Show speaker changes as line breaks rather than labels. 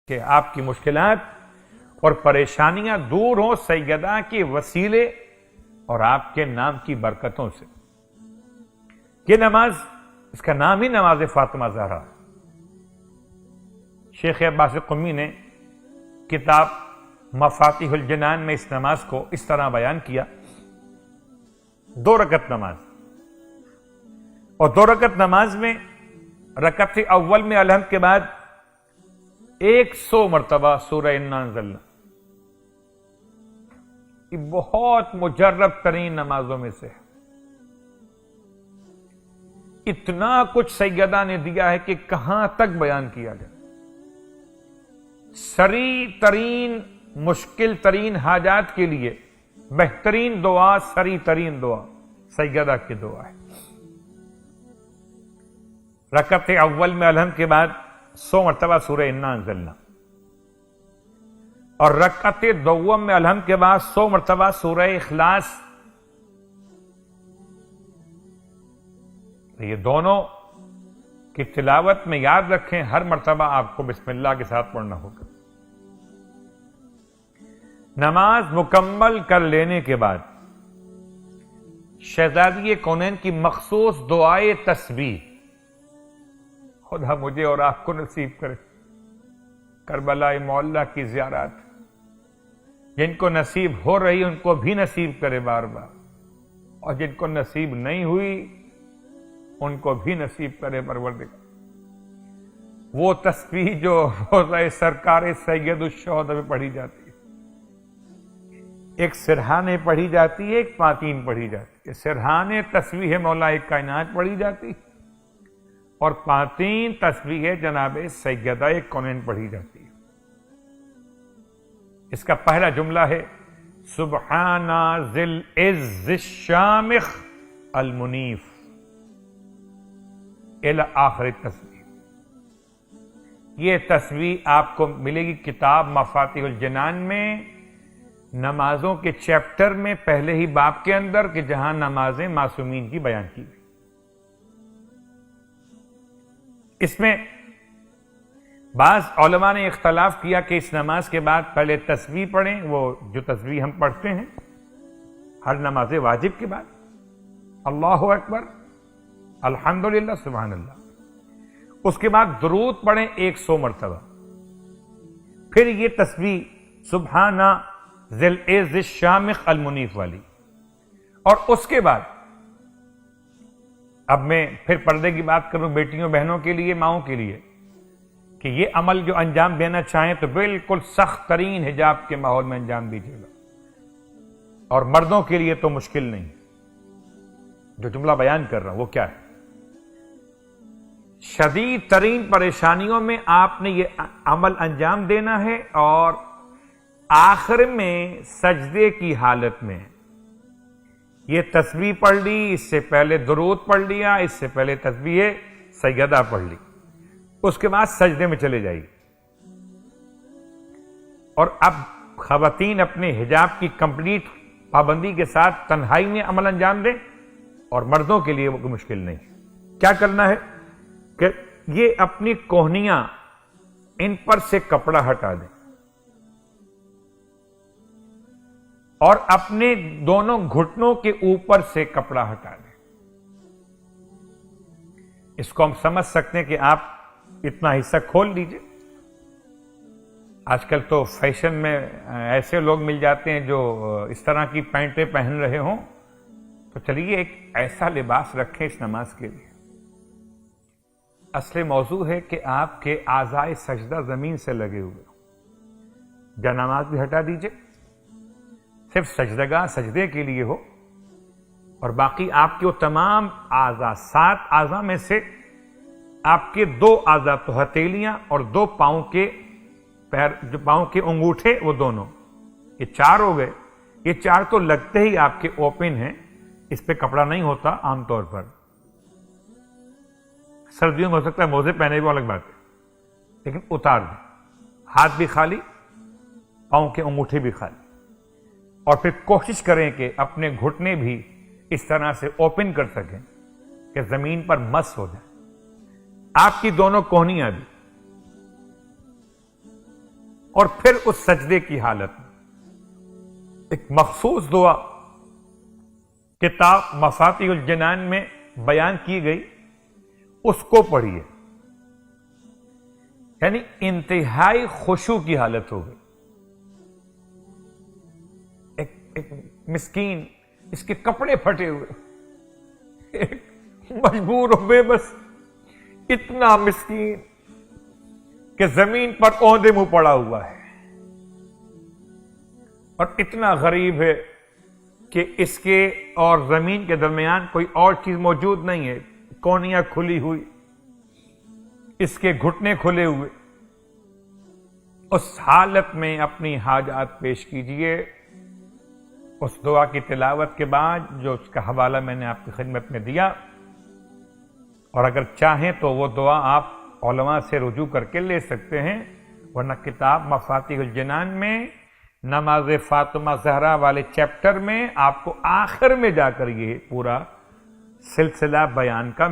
کہ آپ کی مشکلات اور پریشانیاں دور ہوں سیدہ کے وسیلے اور آپ کے نام کی برکتوں سے. یہ نماز، اس کا نام ہی نماز فاطمہ زہرا. شیخ عباس قمی نے کتاب مفاتیح الجنان میں اس نماز کو اس طرح بیان کیا: 2 رکعت نماز، اور 2 رکعت نماز میں رکعت اول میں الحمد کے بعد 100 مرتبہ سورہ انا انزلنا. یہ بہت مجرب ترین نمازوں میں سے ہے. اتنا کچھ سیدہ نے دیا ہے کہ کہاں تک بیان کیا گیا. سری ترین مشکل ترین حاجات کے لیے بہترین دعا، سری ترین دعا سیدہ کی دعا ہے. رکعت اول میں الحمد کے بعد 100 مرتبہ سورہ انا انزلنا، اور رکعت دوم میں الحمد کے بعد 100 مرتبہ سورہ اخلاص. یہ دونوں کی تلاوت میں یاد رکھیں، ہر مرتبہ آپ کو بسم اللہ کے ساتھ پڑھنا ہوگا. نماز مکمل کر لینے کے بعد شہزادی کونین کی مخصوص دعائے تسبیح، خدا مجھے اور آپ کو نصیب کرے. کربلا معلیٰ کی زیارات جن کو نصیب ہو رہی ان کو بھی نصیب کرے بار بار، اور جن کو نصیب نہیں ہوئی ان کو بھی نصیب کرے پروردگار. وہ تسبیح جو روزہ سرکار سید الشہداء میں پڑھی جاتی ہے، ایک سرہانے پڑھی جاتی ہے، ایک پاتین پڑھی جاتی ہے. سرہانے تسبیح مولا کائنات پڑھی جاتی ہے، اور پاتین تسبیح جناب سیدہ کونین پڑھی جاتی ہے. اس کا پہلا جملہ ہے سبحان ذی العز الشامخ المنیف الی آخر تسبیح. یہ تسبیح آپ کو ملے گی کتاب مفاتیح الجنان میں، نمازوں کے چیپٹر میں پہلے ہی باب کے اندر، کہ جہاں نمازیں معصومین کی بیان کی گئی. اس میں بعض علماء نے اختلاف کیا کہ اس نماز کے بعد پہلے تسبیح پڑھیں، وہ جو تسبیح ہم پڑھتے ہیں ہر نماز واجب کے بعد، اللہ اکبر، الحمدللہ، سبحان اللہ. اس کے بعد درود پڑھیں 100 مرتبہ. پھر یہ تسبیح سبحان ذی العز الشامخ المنیف والی. اور اس کے بعد اب میں پھر پردے کی بات کروں بیٹیوں بہنوں کے لیے، ماؤں کے لیے، کہ یہ عمل جو انجام دینا چاہیں تو بالکل سخت ترین حجاب کے ماحول میں انجام دیجیے گا. اور مردوں کے لیے تو مشکل نہیں. جو جملہ بیان کر رہا ہوں وہ کیا ہے؟ شدید ترین پریشانیوں میں آپ نے یہ عمل انجام دینا ہے، اور آخر میں سجدے کی حالت میں یہ تسبیح پڑھ لی، اس سے پہلے درود پڑھ لیا، اس سے پہلے تسبیح سیدہ پڑھ لی، اس کے بعد سجدے میں چلے جائیے. اور اب خواتین اپنے حجاب کی کمپلیٹ پابندی کے ساتھ تنہائی میں عمل انجام دیں، اور مردوں کے لیے وہ کوئی مشکل نہیں. کیا کرنا ہے کہ یہ اپنی کوہنیاں ان پر سے کپڑا ہٹا دیں، اور اپنے دونوں گھٹنوں کے اوپر سے کپڑا ہٹا دیں. اس کو ہم سمجھ سکتے ہیں کہ آپ اتنا حصہ کھول لیجئے. آج کل تو فیشن میں ایسے لوگ مل جاتے ہیں جو اس طرح کی پینٹیں پہن رہے ہوں، تو چلیے ایک ایسا لباس رکھیں اس نماز کے لیے. اصل موضوع ہے کہ آپ کے اعضائے سجدہ زمین سے لگے ہوئے ہوں. جانماز بھی ہٹا دیجئے، صرف سجدگاہ سجدے کے لیے ہو، اور باقی آپ کے وہ تمام اعضاء، 7 اعضاء میں سے آپ کے 2 اعضاء تو ہتھیلیاں اور 2 پاؤں کے پیر، جو پاؤں کے انگوٹھے، وہ دونوں، یہ 4 ہو گئے. یہ 4 تو لگتے ہی آپ کے اوپن ہیں، اس پہ کپڑا نہیں ہوتا عام طور پر. سردیوں میں ہو سکتا ہے موزے پہنے بھی الگ بات ہے، لیکن اتار دیں. ہاتھ بھی خالی، پاؤں کے انگوٹھے بھی خالی، اور پھر کوشش کریں کہ اپنے گھٹنے بھی اس طرح سے اوپن کر سکیں کہ زمین پر مس ہو جائے. آپ کی دونوں کوہنیاں بھی. اور پھر اس سجدے کی حالت میں ایک مخصوص دعا کتاب مفاتیح الجنان میں بیان کی گئی، اس کو پڑھیے، یعنی انتہائی خشوع کی حالت ہو گئی. ایک مسکین، اس کے کپڑے پھٹے ہوئے، ایک مجبور و بے بس، اتنا مسکین کہ زمین پر اوندے منہ پڑا ہوا ہے، اور اتنا غریب ہے کہ اس کے اور زمین کے درمیان کوئی اور چیز موجود نہیں ہے، کونیاں کھلی ہوئی، اس کے گھٹنے کھلے ہوئے. اس حالت میں اپنی حاجات پیش کیجئے. اس دعا کی تلاوت کے بعد جو اس کا حوالہ میں نے آپ کی خدمت میں دیا، اور اگر چاہیں تو وہ دعا آپ علماء سے رجوع کر کے لے سکتے ہیں، ورنہ کتاب مفاتیح الجنان میں نماز فاطمہ زہرا والے چیپٹر میں آپ کو آخر میں جا کر یہ پورا سلسلہ بیان کا